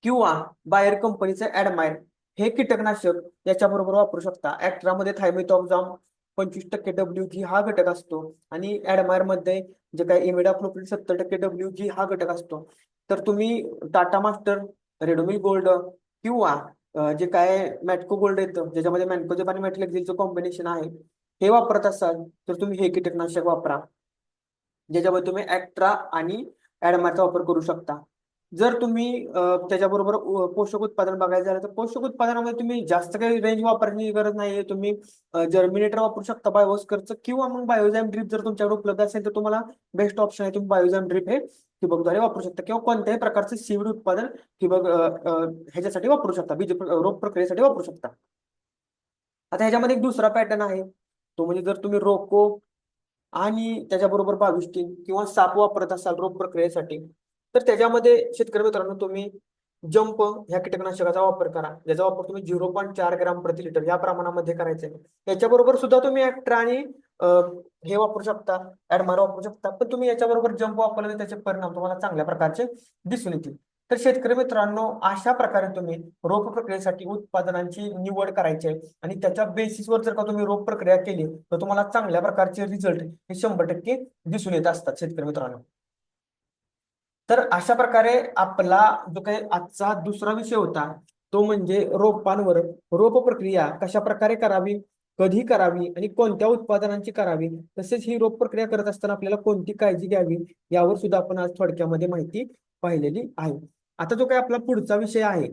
S2: किंवा बायर कंपनीचं ऍडमायर हे कीटकनाशक याच्याबरोबर वापरू शकता. ऍक्ट्रामध्ये थायमेथॉक्झाम 25% WG हा घटक असतो आणि ऍडमायर मध्ये जे काही इमिडाक्लोप्रिड 70% WG हा घटक असतो. तर तुम्ही टाटा मास्टर, रेडोमिल गोल्ड किंवा जे काय मॅटको गोल्ड येतं, ज्याच्यामध्ये मॅनकोजेब आणि मेटलेक्झिलचं कॉम्बिनेशन आहे, हे वापरत असाल तर तुम्ही हे कीटकनाशक वापरा, ज्याच्यामध्ये तुम्ही ऍक्ट्रा आणि ऍडमायरचा वापर करू शकता. जर तुम्ही त्याच्याबरोबर पोषक उत्पादन बघायचं झालं तर पोषक उत्पादनामध्ये तुम्ही जास्त काही रेंज वापरण्याची गरज नाहीये. तुम्ही जर्मिनेटर वापरू शकता बायोस्करचं, किंवा मग बायोझाइम ड्रिप जर तुमच्याकडे उपलब्ध असेल तर तुम्हाला बेस्ट ऑप्शन आहे. तुम्ही बायोझाइम ड्रिप हे ठिबकद्वारे वापरू शकता, किंवा कोणत्याही प्रकारचे सीड उत्पादन ठिबक ह्याच्यासाठी वापरू शकता, बीज रोप प्रक्रियेसाठी वापरू शकता. आता ह्याच्यामध्ये एक दुसरा पॅटर्न आहे, तो म्हणजे जर तुम्ही रोको आणि त्याच्याबरोबर बाविस्टीन किंवा साप वापरत असाल रोप प्रक्रियेसाठी, तर त्याच्यामध्ये शेतकरी मित्रांनो तुम्ही जंप ह्या कीटकनाशकाचा वापर करा, ज्याचा वापर तुम्ही 0.4 ग्राम प्रति लिटर या प्रमाणामध्ये करायचा आहे. याच्याबरोबर सुद्धा तुम्ही ऍक्ट्रा आणि हे वापरू शकता, ऍडमायर वापरू शकता, पण तुम्ही याच्याबरोबर जंप वापरले तर त्याचे परिणाम तुम्हाला चांगल्या प्रकारचे दिसून येतील. तर शेतकरी मित्रांनो, अशा प्रकारे तुम्ही रोप प्रक्रियेसाठी उत्पादनांची निवड करायची आहे आणि त्याच्या बेसिसवर जर का तुम्ही रोप प्रक्रिया केली तर तुम्हाला चांगल्या प्रकारचे रिझल्ट हे 100% दिसून येत असतात शेतकरी मित्रांनो. तर अशा प्रकारे आपला जो काही आजचा दुसरा विषय होता तो म्हणजे रोपांवर रोप प्रक्रिया कशा प्रकारे करावी, कधी करावी आणि कोणत्या उत्पादनांची करावी, तसेच ही रोप प्रक्रिया करत असताना आपल्याला कोणती काळजी घ्यावी यावर सुद्धा आपण आज थोडक्यामध्ये माहिती पाहिलेली आहे. आता जो काही आपला पुढचा विषय आहे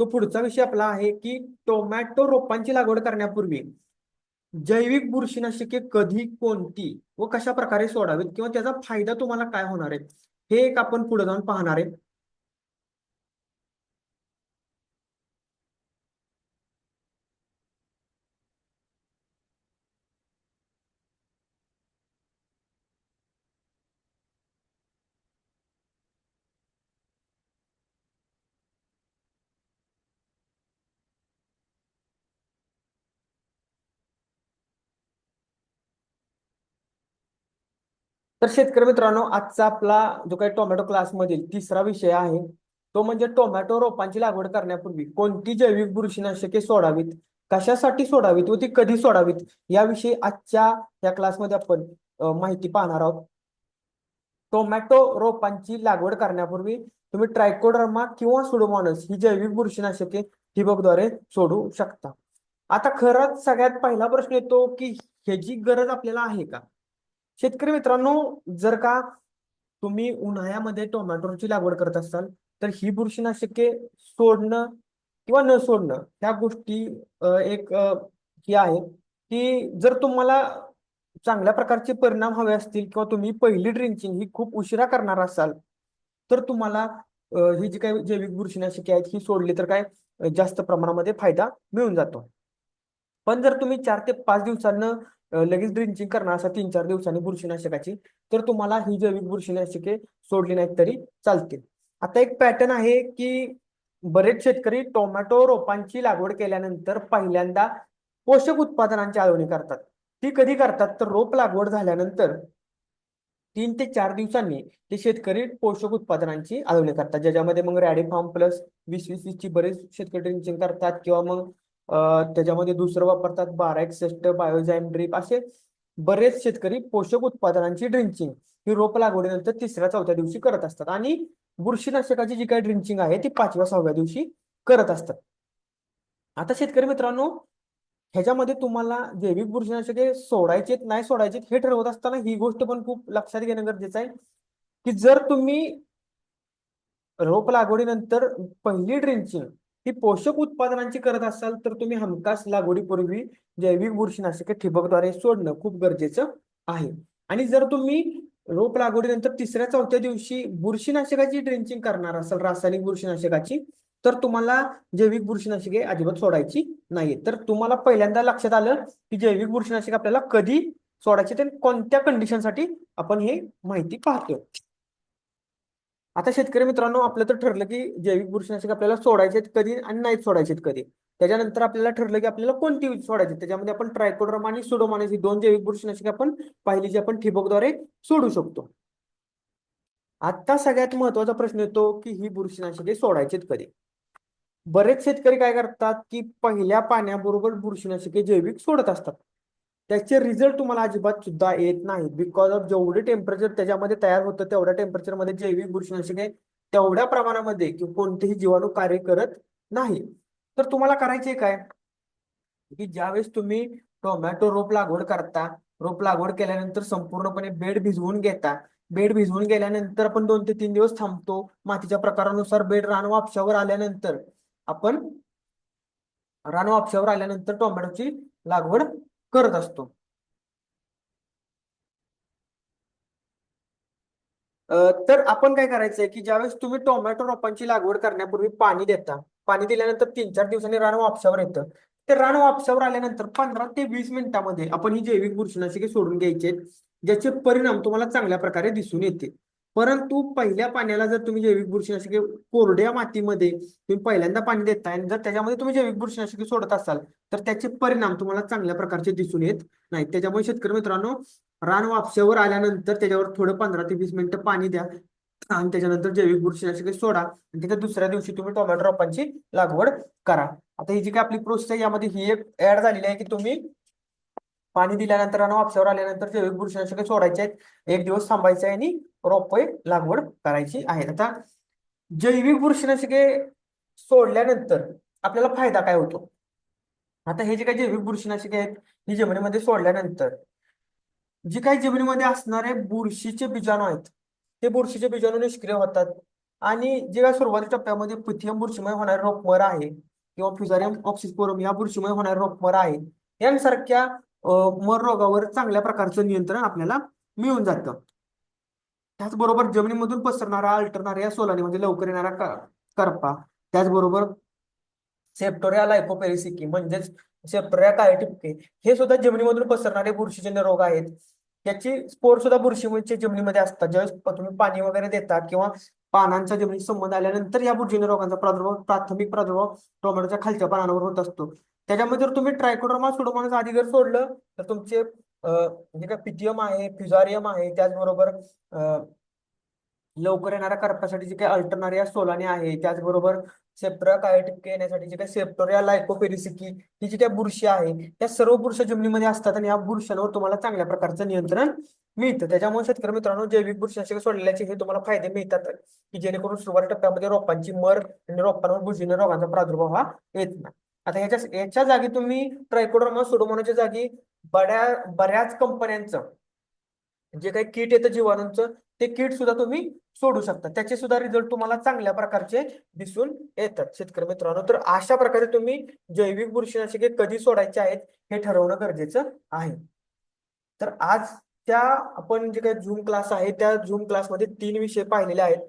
S2: तो पुढचा विषय आपला आहे की टोमॅटो रोपांची लागवड करण्यापूर्वी जैविक बुरशीनाशके कधी, कोणती व कशा प्रकारे सोडावीत किंवा त्याचा फायदा तुम्हाला काय होणार आहे, हे एक आपण पुढे जाऊन पाहणार आहे. तर शेतकरी मित्रांनो, आजचा आपला जो काही टोमॅटो क्लास मधील तिसरा विषय आहे तो म्हणजे टोमॅटो रोपांची लागवड करण्यापूर्वी कोणती जैविक बुरशीनाशके सोडावीत, कशासाठी सोडावीत व ती कधी सोडावीत, याविषयी आजच्या या क्लासमध्ये आपण माहिती पाहणार आहोत. टोमॅटो रोपांची लागवड करण्यापूर्वी तुम्ही ट्रायकोडर्मा किंवा सुडोमॉनस ही जैविक बुरशीनाशके ठिबकद्वारे सोडू शकता. आता खरंच सगळ्यात पहिला प्रश्न येतो की ह्याची गरज आपल्याला आहे का? शेतकरी मित्रांनो, जर का तुम्ही उन्हाळ्यामध्ये टोमॅटोची लागवड करत असाल तर ही बुरशीनाशके सोडणं किंवा न सोडणं ह्या गोष्टी ही आहे की जर तुम्हाला चांगल्या प्रकारचे परिणाम हवे असतील किंवा तुम्ही पहिली ड्रिंचिंग ही खूप उशिरा करणार असाल तर तुम्हाला ही जी काही जैविक बुरशीनाशके आहेत ही सोडली तर काय जास्त प्रमाणामध्ये फायदा मिळून जातो. पण जर तुम्ही 4 ते 5 दिवसांना लगेच ड्रिंचिंग करणार असा 3-4 दिवसांनी बुरशीनाशकाची तर तुम्हाला ही जैविक बुरशीनाशके सोडली नाहीत तरी चालतील. आता एक पॅटर्न आहे की बरेच शेतकरी टोमॅटो रोपांची लागवड केल्यानंतर पहिल्यांदा पोषक उत्पादनांची आळवणी करतात. ती कधी करतात तर रोप लागवड झाल्यानंतर 3 ते 4 दिवसांनी ते शेतकरी पोषक उत्पादनांची आळवणी करतात, ज्याच्यामध्ये मग रॅडिफॉर्म प्लस 20-20 ची बरेच शेतकरी ड्रिंचिंग करतात किंवा मग त्याच्यामध्ये दुसरं वापरतात 1261 बायोझाईम ड्रीप, असे बरेच शेतकरी पोषक उत्पादनांची ड्रिंचिंग ही रोप लागवडीनंतर 3-4 दिवशी करत असतात आणि बुरशीनाशकाची जी काही ड्रिंचिंग आहे ती 5-6 दिवशी करत असतात. आता शेतकरी मित्रांनो, ह्याच्यामध्ये तुम्हाला जैविक बुरशीनाशके सोडायचेत नाही सोडायचेत हे ठरवत असताना ही गोष्ट पण खूप लक्षात घेणं गरजेचं आहे की जर तुम्ही रोप लागवडीनंतर पहिली ड्रिंचिंग ही पोषक उत्पादनांची करत असाल तर तुम्ही हमखास लागवडीपूर्वी जैविक बुरशीनाशके ठिबकद्वारे सोडणं खूप गरजेचं आहे. आणि जर तुम्ही रोप लागवडीनंतर 3-4 दिवशी बुरशीनाशकाची ड्रिंचिंग करणार असाल रासायनिक बुरशीनाशकाची तर तुम्हाला जैविक बुरशीनाशके अजिबात सोडायची नाही. तर तुम्हाला पहिल्यांदा लक्षात आलं की जैविक बुरशीनाशके आपल्याला कधी सोडायचे ते कोणत्या कंडिशनसाठी आपण हे माहिती पाहतोय. आता शेतकरी मित्रांनो, आपलं तर ठरलं की जैविक बुरशीनाशक आपल्याला सोडायचे कधी आणि नाही सोडायचे कधी. त्याच्यानंतर आपल्याला ठरलं की आपल्याला कोणती सोडायची, त्याच्यामध्ये आपण ट्रायकोडर्मा आणि सुडोमॉनास ही 2 जैविक बुरशीनाशके आपण पाहिली जी आपण ठिबकद्वारे सोडू शकतो. आता सगळ्यात महत्वाचा प्रश्न येतो की ही बुरशीनाशके सोडायचीत कधी. बरेच शेतकरी काय करतात की पहिल्या पाण्याबरोबर बुरशीनाशके जैविक सोडत असतात. त्याचे रिझल्ट तुम्हाला अजिबात सुद्धा येत नाही, बिकॉज ऑफ जेवढे टेम्परेचर त्याच्यामध्ये तयार होतं तेवढ्या टेम्परेचरमध्ये जैविक बुरशीनाशके तेवढ्या प्रमाणामध्ये कोणतेही जीवाणू कार्य करत नाही. तर तुम्हाला करायचे काय की ज्यावेळेस तुम्ही टोमॅटो रोप लागवड करता, रोप लागवड केल्यानंतर संपूर्णपणे बेड भिजवून घेता. बेड भिजवून गेल्यानंतर आपण 2 ते 3 दिवस थांबतो. मातीच्या प्रकारानुसार बेड रानवापशावर आल्यानंतर आपण रानवापशावर आल्यानंतर टोमॅटोची लागवड करत असतो. तर आपण काय करायचंय की ज्यावेळेस तुम्ही टोमॅटो रोपांची लागवड करण्यापूर्वी पाणी देता, पाणी दिल्यानंतर 3-4 दिवसांनी रान वापसावर येतं. ते रान वापसावर आल्यानंतर 15 ते 20 मिनिटांमध्ये आपण ही जैविक बुरशीनाशके सोडून घ्यायचे, ज्याचे परिणाम तुम्हाला चांगल्या प्रकारे दिसून येतील. परंतु पहिल्या पाण्याला जर तुम्ही जैविक बुरशीनाशके कोरड्या मातीमध्ये तुम्ही पहिल्यांदा पाणी देताय आणि जर त्याच्यामध्ये तुम्ही जैविक बुरशीनाशके सोडत असाल तर त्याचे परिणाम तुम्हाला चांगल्या प्रकारचे दिसून येत नाहीत. त्याच्यामुळे शेतकरी मित्रांनो, रान वापशावर आल्यानंतर त्याच्यावर थोडं 15 ते 20 मिनिटं पाणी द्या आणि त्याच्यानंतर जैविक बुरशीनाशके सोडा आणि त्याच्या दुसऱ्या दिवशी तुम्ही टोमॅटो रोपांची लागवड करा. आता ही जी काय आपली प्रोसेस आहे यामध्ये ही एक ऍड झालेली आहे की तुम्ही पाणी दिल्यानंतर आणि वापसावर आल्यानंतर जैविक बुरशीनाशके सोडायचे आहेत, 1 दिवस थांबायचे आहे आणि रोपे लागवड करायची आहे. आता जैविक बुरशीनाशके सोडल्यानंतर आपल्याला फायदा काय होतो? आता हे जे काही जैविक बुरशीनाशके आहेत ही जमिनीमध्ये सोडल्यानंतर जे काही जमिनीमध्ये असणारे बुरशीचे बीजाणू आहेत ते बुरशीचे बीजाणू निष्क्रिय होतात. आणि जे काय सुरुवातीच्या टप्प्यामध्ये पिथियम बुरशीमुळे होणारे रोगमर आहे किंवा फ्युजारियम ऑक्सिस्पोरम या बुरशीमुळे होणारे रोगमर आहे यांसारख्या मर रोगावर चांगल्या प्रकारचं नियंत्रण आपल्याला मिळून जातं. त्याचबरोबर जमिनीमधून पसरणारा अल्टरनारिया सोलानी म्हणजे लवकर येणारा करपा, त्याचबरोबर सेप्टोरिया लायकोपेरिसिकी म्हणजेच सेप्टोरिया काळे ठिपके, हे सुद्धा जमिनीमधून पसरणारे बुरशीजन्य रोग आहेत. याची स्पोर सुद्धा बुरशीमुळे जमिनीमध्ये असतात. ज्यावेळेस तुम्ही पाणी वगैरे देता किंवा पानांचा जमिनीशी संबंध आल्यानंतर या बुरशीजन्य रोगांचा प्रादुर्भाव, प्राथमिक प्रादुर्भाव टोमॅटोच्या खालच्या पानांवर होत असतो. त्याच्यामध्ये जर तुम्ही ट्रायकोडर्मा सुडोमोनास आधी जर सोडलं तर तुमचे जे काय पिथियम आहे, फ्युजारियम आहे, त्याचबरोबर लवकर येणाऱ्या करपासाठी जे काही अल्टरनारिया सोलानी आहे, त्याचबरोबर सेप्टोरिया काळे ठिपके येण्यासाठी जे काही सेप्टोरिया लायकोपेरिसिकी ही जी काही बुरशी आहे, त्या सर्व बुरशी जमिनीमध्ये असतात आणि या बुरशांवर तुम्हाला चांगल्या प्रकारचं नियंत्रण मिळतं. त्याच्यामुळे शेतकरी मित्रांनो, जैविक बुरशीनाशक सोडल्याचे हे तुम्हाला फायदे मिळतात की जेणेकरून सुरुवात टप्प्यामध्ये रोपांची मर आणि रोपांवर बुरशीजन्य रोगांचा प्रादुर्भाव हा येत नाही. आता याच्या जागी तुम्ही ट्रायकोडर्मा सुडोमोनासच्या जागी बऱ्याच कंपन्यांचं जे काही किट येतं जीवाणूंचं, ते किट सुद्धा तुम्ही सोडू शकता. त्याचे सुद्धा रिझल्ट तुम्हाला चांगल्या प्रकारचे दिसून येतात शेतकरी मित्रांनो. तर अशा प्रकारे तुम्ही जैविक बुरशीनाशके कधी सोडायचे आहेत हे ठरवणं गरजेचं आहे. तर आज त्या आपण जे काही झूम क्लास आहे त्या झूम क्लासमध्ये 3 विषय पाहिलेले आहेत.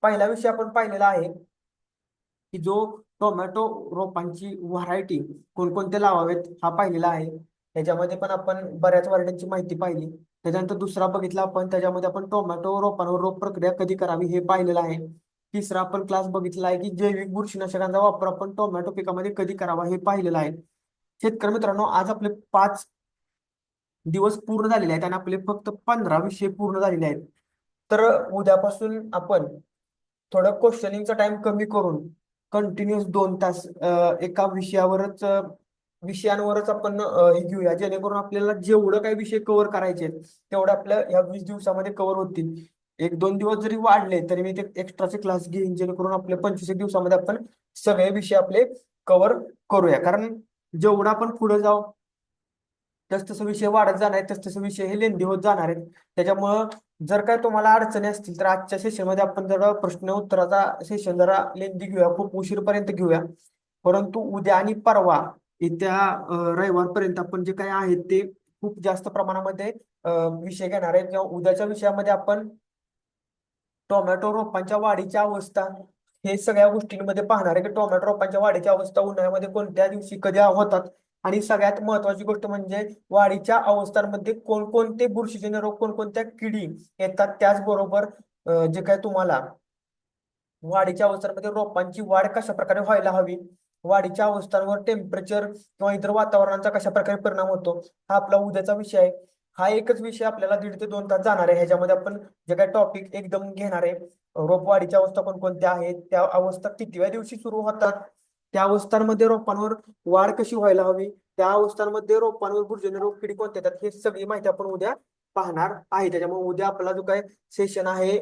S2: पहिला विषय आपण पाहिलेला आहे की जो टोमॅटो रोपांची व्हरायटी कोणकोणते लावावेत हा पाहिलेला आहे. त्याच्यामध्ये पण आपण बऱ्याच व्हरायटीची माहिती पाहिली. त्याच्यानंतर दुसरा बघितला आपण, त्याच्यामध्ये आपण टोमॅटो रोपांवर रोग प्रक्रिया कधी करावी हे पाहिलेलं आहे. तिसरा आपण क्लास बघितला आहे की जैविक बुरशीनाशकांचा वापर आपण टोमॅटो पिकामध्ये कधी करावा हे पाहिलेलं आहे. शेतकरी मित्रांनो, आज आपले 5 दिवस पूर्ण झालेले आहेत आणि आपले फक्त 15 विषय पूर्ण झालेले आहेत. तर उद्यापासून आपण थोडं क्वेश्चनिंगचा टाइम कमी करून कंटिन्युअस 2 तास एका विषयांवरच आपण हे घेऊया, जेणेकरून आपल्याला जेवढं काही विषय कव्हर करायचे तेवढं आपल्या या 20 दिवसामध्ये कव्हर होतील. 1-2 दिवस जरी वाढले तरी मी ते एक्स्ट्राचे क्लास घेईन, जेणेकरून आपल्या 25 दिवसामध्ये आपण सगळे विषय आपले कव्हर करूया. कारण जेवढा आपण पुढे जाऊ तसतसं विषय वाढत जाणार आहेत, तसतसं विषय हे लेंदी होत जाणार आहेत. त्याच्यामुळं जर काय तुम्हाला अडचणी असतील तर आजच्या सेशनमध्ये आपण जरा प्रश्न उत्तराचा सेशन जरा लेंदी घेऊया, खूप उशीरपर्यंत घेऊया. परंतु उद्या आणि परवा येत्या रविवारपर्यंत आपण जे काय आहेत ते खूप जास्त प्रमाणामध्ये विषय घेणार आहेत. किंवा उद्याच्या विषयामध्ये आपण टोमॅटो रोपांच्या वाढीची अवस्था हे सगळ्या गोष्टींमध्ये पाहणार आहे की टोमॅटो रोपांच्या वाढीची अवस्था उन्हाळ्यामध्ये कोणत्या दिवशी कधी होतात, आणि सगळ्यात महत्वाची गोष्ट म्हणजे वाढीच्या अवस्थांमध्ये कोणकोणते बुरशीजन्य रोग, कोणकोणत्या किडी येतात. त्याचबरोबर जे काय तुम्हाला वाढीच्या अवस्थांमध्ये रोपांची वाढ कशा प्रकारे व्हायला हवी, वाढीच्या अवस्थांवर टेम्परेचर किंवा इतर वातावरणाचा कशा प्रकारे परिणाम होतो, हा आपला उद्याचा विषय आहे. हा एकच विषय आपल्याला 1.5 ते 2 तास जाणार आहे. ह्याच्यामध्ये आपण जे काही टॉपिक एकदम घेणार आहे, रोप वाढीच्या अवस्था कोणकोणत्या आहेत, त्या अवस्था कितव्या दिवशी सुरू होतात, त्या अवस्थांमध्ये रोपांवर वाढ कशी व्हायला हवी, त्या अवस्थांमध्ये रोपांवर बुरशीजन्य रोग किडी कोणत्या येतात, हे सगळी माहिती आपण उद्या पाहणार आहे. त्याच्यामुळे उद्या आपला जो काय सेशन आहे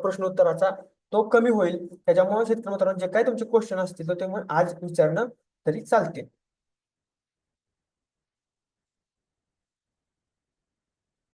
S2: प्रश्नोत्तराचा तो कमी होईल. त्याच्यामुळे शेतकरी मित्रांनो, जे काही तुमचे क्वेश्चन असतील तर ते आज विचारणं तरी चालते.